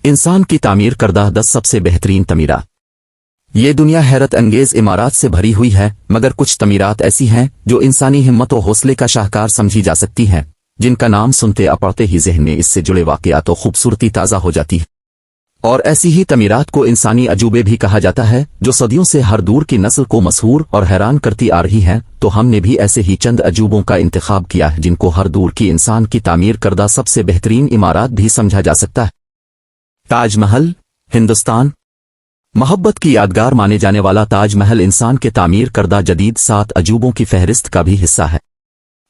इंसान की तामीर करदा 10 सबसे बेहतरीन तमीरात। ये दुनिया हैरत अंगेज इमारात से भरी हुई है, मगर कुछ तमीरात ऐसी हैं जो इंसानी हिम्मत और हौसले का शाहकार समझी जा सकती हैं, जिनका नाम सुनते पड़ते ही ज़हन में इससे जुड़े वाक़यात और खूबसूरती ताज़ा हो जाती है। और ऐसी ही तमीरात को इंसानी अजूबे भी कहा जाता है, जो सदियों से हर दूर की नस्ल को मशहूर और हैरान करती आ रही हैं। तो हमने भी ऐसे ही चंद अजूबों का इंतखाब किया है, जिनको हर दूर की इंसान की तामीर करदा सबसे बेहतरीन इमारत भी समझा जा सकता है। ताजमहल, हिंदुस्तान। मोहब्बत की यादगार माने जाने वाला ताजमहल इंसान के तामीर करदा जदीद 7 अजूबों की फहरिस्त का भी हिस्सा है।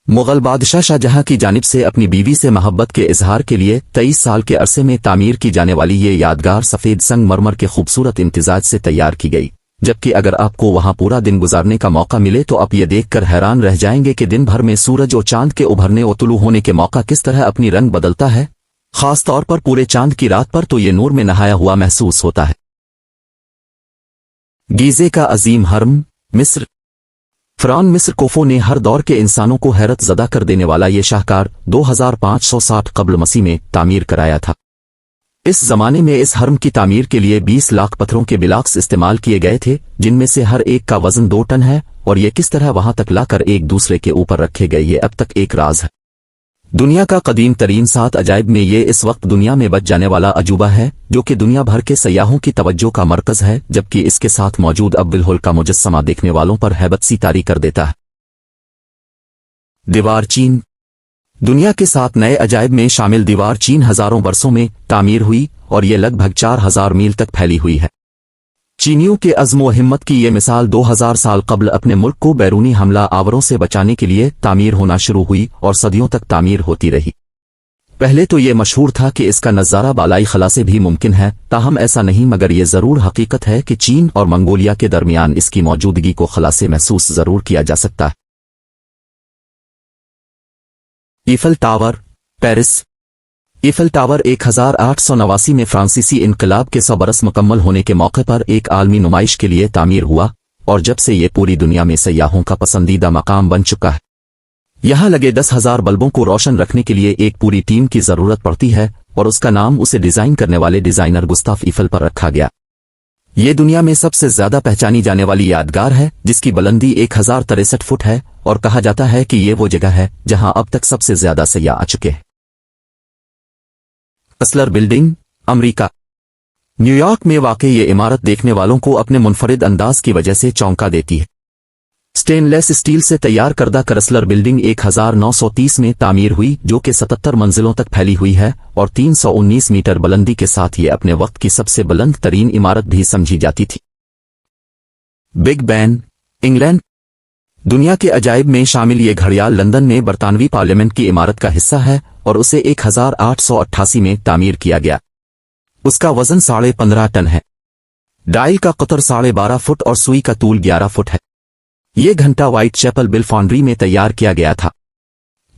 मुगल बादशाह शाहजहां की जानिब से अपनी बीवी से मोहब्बत के इजहार के लिए 23 साल के अरसे में तामीर की जाने वाली ये यादगार सफ़ेद संगमरमर के खूबसूरत इम्तिजाज से तैयार की गई। जबकि अगर आपको वहां पूरा दिन गुजारने का मौका मिले तो आप ये देखकर हैरान रह जाएंगे कि दिन भर में सूरज और चांद के उभरने और तुलू होने के मौका किस तरह अपनी रंग बदलता है। खास तौर पर पूरे चांद की रात पर तो ये नूर में नहाया हुआ महसूस होता है। गीज़े का अजीम हरम, मिस्र। फ़िरौन मिस्र कोफो ने हर दौर के इंसानों को हैरत ज़दा कर देने वाला ये शाहकार 2560 कब्ल मसीह में तामीर कराया था। इस जमाने में इस हरम की तामीर के लिए 20 लाख पत्थरों के ब्लॉक्स इस्तेमाल किए गए थे, जिनमें से हर एक का वजन 2 टन है, और ये किस तरह वहां तक लाकर एक दूसरे के ऊपर रखे गए ये अब तक एक राज है। दुनिया का कदीम तरीन 7 अजायब में ये इस वक्त दुनिया में बच जाने वाला अजूबा है, जो कि दुनिया भर के सयाहों की तवज्जो का मरकज है, जबकि इसके साथ मौजूद अब्बिल हुल का मुजस्समा देखने वालों पर हैबत सी तारी कर देता है। दीवार चीन। दुनिया के 7 नए अजायब में शामिल दीवार चीन हजारों बरसों में तामीर हुई और ये लगभग 4000 मील तक फैली हुई है। चीनियों के अज़्म व हिम्मत की ये मिसाल 2000 साल कबल अपने मुल्क को बैरूनी हमला आवरों से बचाने के लिए तामीर होना शुरू हुई और सदियों तक तामीर होती रही। पहले तो ये मशहूर था कि इसका नज़ारा बालाई खला से भी मुमकिन है, ताहम ऐसा नहीं, मगर ये ज़रूर हकीकत है कि चीन और मंगोलिया के दरमियान इसकी मौजूदगी को खला से महसूस ज़रूर किया जा सकता है। Eiffel tower, Paris. Eiffel tower 1889 में फ्रांसीसी इनकलाब के 100 बरस मुकम्मल होने के मौके पर एक आलमी नुमाइश के लिए तामीर हुआ, और जब से ये पूरी दुनिया में सयाहों का पसंदीदा मकाम बन चुका है। यहाँ लगे 10,000 बल्बों को रोशन रखने के लिए एक पूरी टीम की जरूरत पड़ती है, और उसका नाम उसे डिजाइन करने वाले डिजाइनर गुस्ताफ ईफल पर रखा गया। ये दुनिया में सबसे ज्यादा पहचानी जाने वाली यादगार है, जिसकी बुलंदी 1063 फुट है, और कहा जाता है कि ये वो जगह है जहां अब तक सबसे ज्यादा सयाह आ चुके हैं। कसलर बिल्डिंग, अमेरिका। न्यूयॉर्क में वाक़ई ये इमारत देखने वालों को अपने मुनफरिद अंदाज की वजह से चौंका देती है। स्टेनलेस स्टील से तैयार करदा करसलर बिल्डिंग 1930 में तामीर हुई, जो कि 77 मंजिलों तक फैली हुई है और 319 मीटर बुलंदी के साथ ये अपने वक्त की सबसे बुलंद तरीन इमारत भी समझी जाती थी। Big Ben, England. दुनिया के अजायब में शामिल ये घड़ियाल लंदन में बरतानवी पार्लियामेंट की इमारत का हिस्सा है और उसे 1888 में तामीर किया गया। उसका वजन 15.5 टन है। डायल का कतर 12.5 फुट और सुई का तूल 11 फुट है। ये घंटा व्हाइट चैपल बिल फाउंड्री में तैयार किया गया था।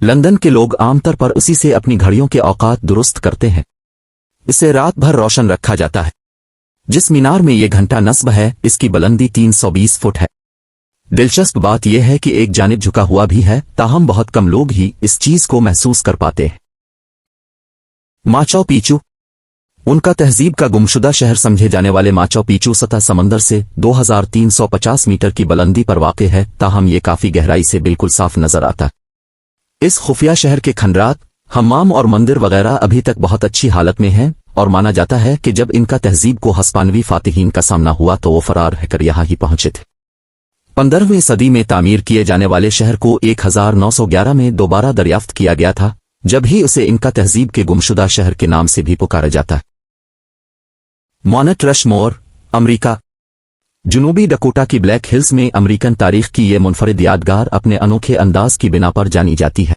लंदन के लोग आमतौर पर उसी से अपनी घड़ियों के औकात दुरुस्त करते हैं। इसे रात भर रोशन रखा जाता है। जिस मीनार में ये घंटा नस्ब है, इसकी बुलंदी 320 फुट है। दिलचस्प बात यह है कि एक जानिब झुका हुआ भी है, ताहम बहुत कम लोग ही इस चीज को महसूस कर पाते हैं। Machu Picchu. उनका तहजीब का गुमशुदा शहर समझे जाने वाले माचू पिच्चू सतह समंदर से 2350 मीटर की बुलंदी पर वाक़े है, ताहम ये काफी गहराई से बिल्कुल साफ नजर आता है। इस खुफिया शहर के खंडरात, हम्माम और मंदिर वगैरह अभी तक बहुत अच्छी हालत में हैं, और माना जाता है कि जब इनका तहजीब को हस्पानवी फातिहीन का सामना हुआ तो वो फरार रहकर यहाँ ही पहुंचे थे। 15वीं सदी में तामीर किए जाने वाले शहर को 1911 में दोबारा दरियाफ्त किया गया था, जब ही उसे इनका तहजीब के गुमशुदा शहर के नाम से भी पुकारा जाता है। Mount Rushmore, America. जुनूबी डकोटा की ब्लैक हिल्स में अमेरिकन तारीख की ये मुनफरिद यादगार अपने अनोखे अंदाज की बिना पर जानी जाती है।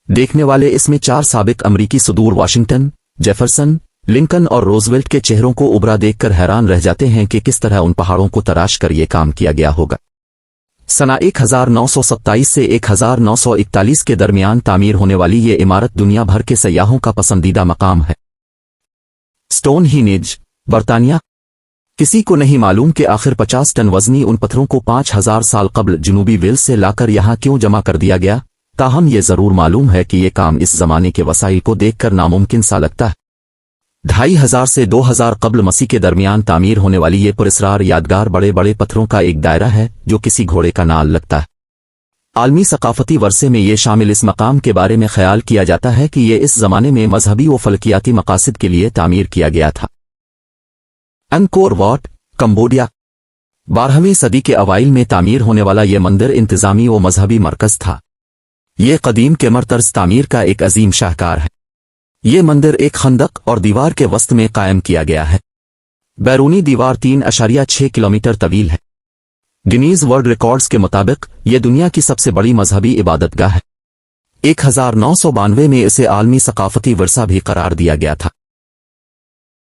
देखने वाले इसमें 4 साबिक अमरीकी सुदूर वाशिंगटन, जेफरसन, लिंकन और रोजवेल्ट के चेहरों को उभरा देखकर हैरान रह जाते हैं कि किस तरह उन पहाड़ों को तराश कर ये काम किया गया होगा। सना 1927 से 1941 के दरमियान तामीर होने वाली ये इमारत दुनिया भर के सयाहों का पसंदीदा मकाम है। स्टोनहींज, बरतानिया। किसी को नहीं मालूम कि आखिर 50 टन वजनी उन पत्थरों को 5000 साल कबल जनूबी वेल्स से लाकर यहाँ क्यों जमा कर दिया गया, ताहम ये जरूर मालूम है कि ये काम इस जमाने के वसाइल को देखकर नामुमकिन सा लगता है। 2500 سے 2000 قبل مسیح کے درمیان تعمیر ہونے والی یہ پراسرار یادگار بڑے بڑے پتھروں کا ایک دائرہ ہے جو کسی گھوڑے کا نال لگتا ہے۔ عالمی ثقافتی ورثے میں یہ شامل اس مقام کے بارے میں خیال کیا جاتا ہے کہ یہ اس زمانے میں مذہبی و فلکیاتی مقاصد کے لیے تعمیر کیا گیا تھا۔ Ankur what, Cambodia. 12ویں صدی کے اوائل میں تعمیر ہونے والا یہ مندر انتظامی و مذہبی مرکز تھا۔ یہ قدیم قمر طرز تعمیر کا ایک عظیم شاہکار ہے۔ یہ مندر ایک خندق اور دیوار کے وسط میں قائم کیا گیا ہے۔ بیرونی دیوار 3.6 کلومیٹر طویل ہے۔ گنیز ورلڈ ریکارڈز کے مطابق یہ دنیا کی سب سے بڑی مذہبی عبادت گاہ ہے۔ 1992 میں اسے عالمی ثقافتی ورثہ بھی قرار دیا گیا تھا۔